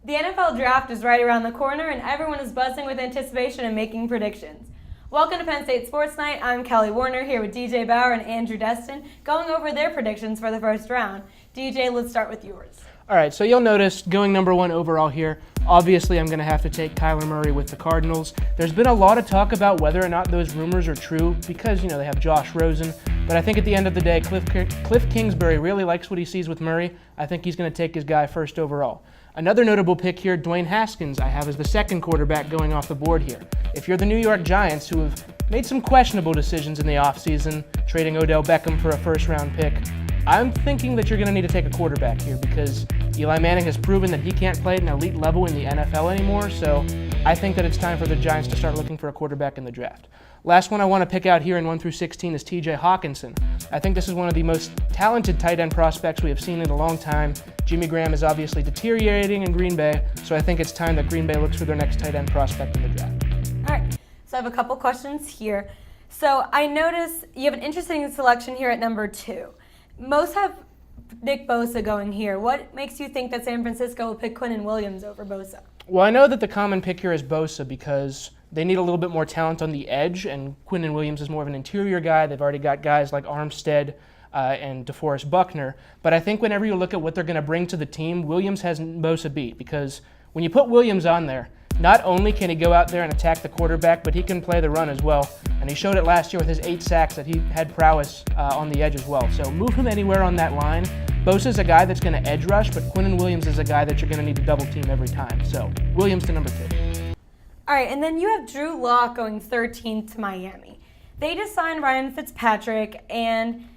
The NFL draft is right around the corner, and everyone is buzzing with anticipation and making predictions. Welcome to Penn State Sports Night. I'm Kelly Warner here with DJ Bauer and Andrew Destin, going over their predictions for the first round. DJ, let's start with yours. All right, so you'll notice going number one overall here, obviously I'm going to have to take Kyler Murray with the Cardinals. There's been a lot of talk about whether or not those rumors are true because, they have Josh Rosen. But I think at the end of the day, Cliff Kingsbury really likes what he sees with Murray. I think he's going to take his guy first overall. Another notable pick here, Dwayne Haskins, I have as the second quarterback going off the board here. If you're the New York Giants, who have made some questionable decisions in the offseason, trading Odell Beckham for a first-round pick, I'm thinking that you're going to need to take a quarterback here because Eli Manning has proven that he can't play at an elite level in the NFL anymore, so I think that it's time for the Giants to start looking for a quarterback in the draft. Last one I want to pick out here in 1 through 16 is TJ Hawkinson. I think this is one of the most talented tight end prospects we have seen in a long time. Jimmy Graham is obviously deteriorating in Green Bay, so I think it's time that Green Bay looks for their next tight end prospect in the draft. All right, so I have a couple questions here. So I notice you have an interesting selection here at number 2. Most have Nick Bosa going here. What makes you think that San Francisco will pick Quinnen Williams over Bosa? Well, I know that the common pick here is Bosa because they need a little bit more talent on the edge, and Quinnen Williams is more of an interior guy. They've already got guys like Armstead and DeForest Buckner. But I think whenever you look at what they're going to bring to the team, Williams has Bosa beat because when you put Williams on there, not only can he go out there and attack the quarterback, but he can play the run as well. And he showed it last year with his 8 sacks that he had prowess on the edge as well. So move him anywhere on that line. Bosa's a guy that's going to edge rush, but Quinnen Williams is a guy that you're going to need to double team every time. So Williams to number 2. All right, and then you have Drew Lock going 13th to Miami. They just signed Ryan Fitzpatrick, and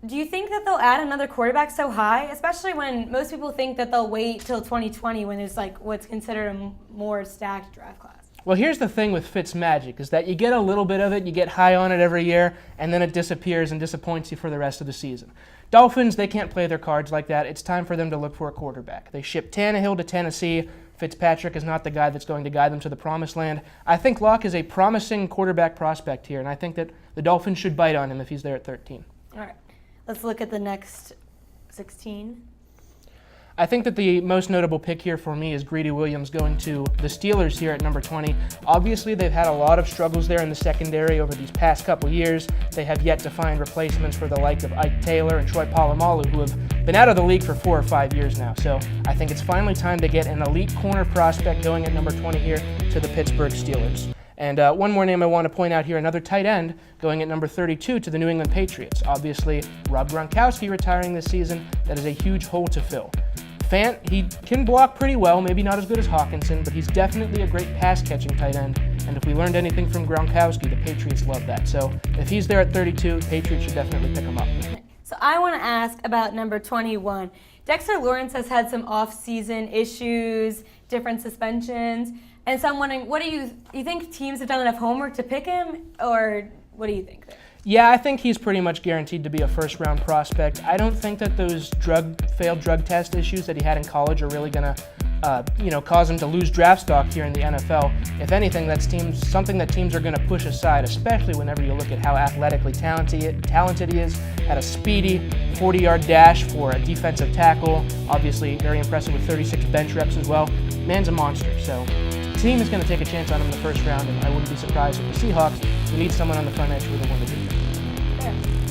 do you think that they'll add another quarterback so high, especially when most people think that they'll wait till 2020 when there's what's considered a more stacked draft class? Well, here's the thing with Fitz magic is that you get a little bit of it, you get high on it every year, and then it disappears and disappoints you for the rest of the season. Dolphins, they can't play their cards like that. It's time for them to look for a quarterback. They shipped Tannehill to Tennessee. Fitzpatrick is not the guy that's going to guide them to the promised land. I think Locke is a promising quarterback prospect here, and I think that the Dolphins should bite on him if he's there at 13. All right, let's look at the next 16. I think that the most notable pick here for me is Greedy Williams going to the Steelers here at number 20. Obviously, they've had a lot of struggles there in the secondary over these past couple years. They have yet to find replacements for the likes of Ike Taylor and Troy Polamalu, who have been out of the league for 4 or 5 years now. So I think it's finally time to get an elite corner prospect going at number 20 here to the Pittsburgh Steelers. And one more name I want to point out here, another tight end going at number 32 to the New England Patriots. Obviously, Rob Gronkowski retiring this season. That is a huge hole to fill. Fant, he can block pretty well, maybe not as good as Hawkinson, but he's definitely a great pass-catching tight end. And if we learned anything from Gronkowski, the Patriots love that. So if he's there at 32, the Patriots should definitely pick him up. So I want to ask about number 21. Dexter Lawrence has had some off-season issues, different suspensions, and so I'm wondering, what do you think teams have done enough homework to pick him, or what do you think there? Yeah, I think he's pretty much guaranteed to be a first-round prospect. I don't think that those failed drug test issues that he had in college are really going to, cause him to lose draft stock here in the NFL. If anything, that's something that teams are going to push aside, especially whenever you look at how athletically talented he is. Had a speedy 40-yard dash for a defensive tackle. Obviously, very impressive with 36 bench reps as well. Man's a monster, so the team is going to take a chance on him in the first round, and I wouldn't be surprised if the Seahawks, who need someone on the front edge, were the one to do that.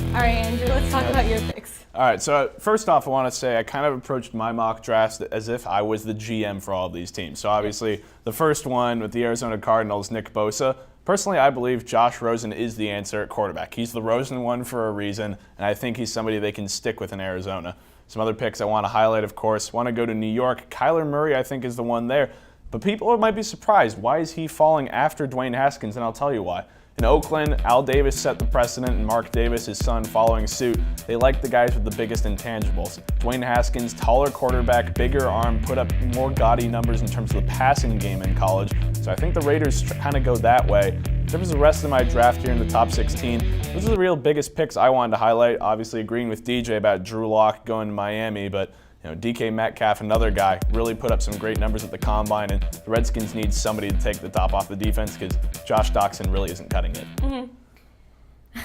All right, Andrew, let's talk about your picks. All right, so first off, I want to say I kind of approached my mock drafts as if I was the GM for all of these teams. So obviously, the first one with the Arizona Cardinals, Nick Bosa. Personally, I believe Josh Rosen is the answer at quarterback. He's the Rosen one for a reason, and I think he's somebody they can stick with in Arizona. Some other picks I want to highlight, of course, want to go to New York. Kyler Murray, I think, is the one there. But people might be surprised. Why is he falling after Dwayne Haskins? And I'll tell you why. In Oakland, Al Davis set the precedent, and Mark Davis, his son, following suit. They like the guys with the biggest intangibles. Dwayne Haskins, taller quarterback, bigger arm, put up more gaudy numbers in terms of the passing game in college. So I think the Raiders kind of go that way. In terms of the rest of my draft here in the top 16, those are the real biggest picks I wanted to highlight. Obviously agreeing with DJ about Drew Lock going to Miami, but DK Metcalf, another guy, really put up some great numbers at the Combine, and the Redskins need somebody to take the top off the defense because Josh Doctson really isn't cutting it. Mm-hmm.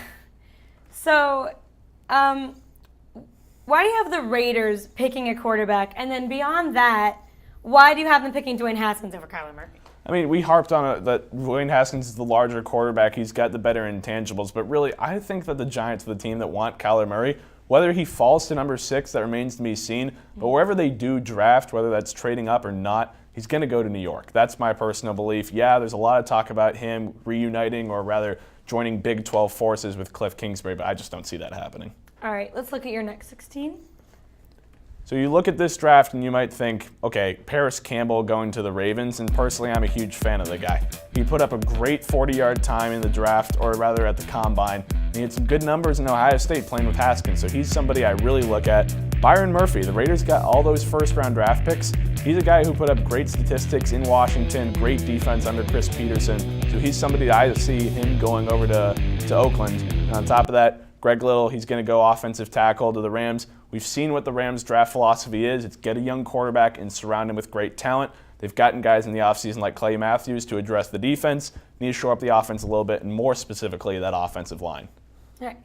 So, why do you have the Raiders picking a quarterback? And then beyond that, Why do you have them picking Dwayne Haskins over Kyler Murray? I mean, we harped on it that Dwayne Haskins is the larger quarterback. He's got the better intangibles. But really, I think that the Giants are the team that want Kyler Murray. Whether he falls to number 6, that remains to be seen. But wherever they do draft, whether that's trading up or not, he's going to go to New York. That's my personal belief. Yeah, there's a lot of talk about him reuniting or rather joining Big 12 forces with Cliff Kingsbury, but I just don't see that happening. All right, let's look at your next 16. So you look at this draft and you might think, okay, Paris Campbell going to the Ravens, and personally I'm a huge fan of the guy. He put up a great 40-yard time in the draft, or rather at the combine. He had some good numbers in Ohio State playing with Haskins, so he's somebody I really look at. Byron Murphy, the Raiders got all those first-round draft picks. He's a guy who put up great statistics in Washington, great defense under Chris Peterson, so he's somebody I see him going over to Oakland. And on top of that, Greg Little, he's going to go offensive tackle to the Rams. We've seen what the Rams' draft philosophy is. It's get a young quarterback and surround him with great talent. They've gotten guys in the offseason like Clay Matthews to address the defense. Need to shore up the offense a little bit, and more specifically, that offensive line. All right.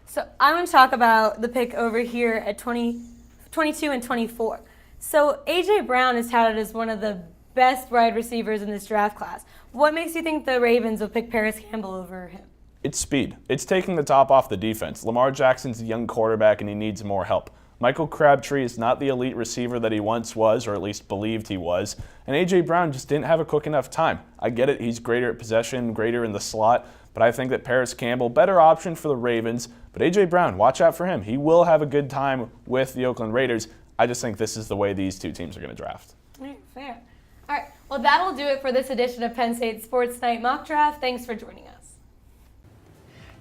So I want to talk about the pick over here at 22 and 24. So A.J. Brown is touted as one of the best wide receivers in this draft class. What makes you think the Ravens will pick Paris Campbell over him? It's speed. It's taking the top off the defense. Lamar Jackson's a young quarterback, and he needs more help. Michael Crabtree is not the elite receiver that he once was, or at least believed he was, and A.J. Brown just didn't have a quick enough time. I get it, he's greater at possession, greater in the slot, but I think that Paris Campbell, better option for the Ravens, but A.J. Brown, watch out for him. He will have a good time with the Oakland Raiders. I just think this is the way these two teams are going to draft. All right, fair. All right, well, that'll do it for this edition of Penn State Sports Night Mock Draft. Thanks for joining us.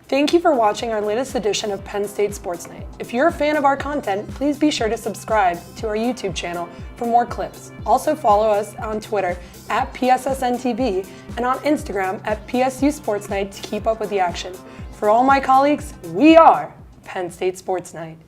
Thank you for watching our latest edition of Penn State Sports Night. If you're a fan of our content, please be sure to subscribe to our YouTube channel for more clips. Also follow us on Twitter at PSSN TV and on Instagram at PSU Sports Night to keep up with the action. For all my colleagues, we are Penn State Sports Night.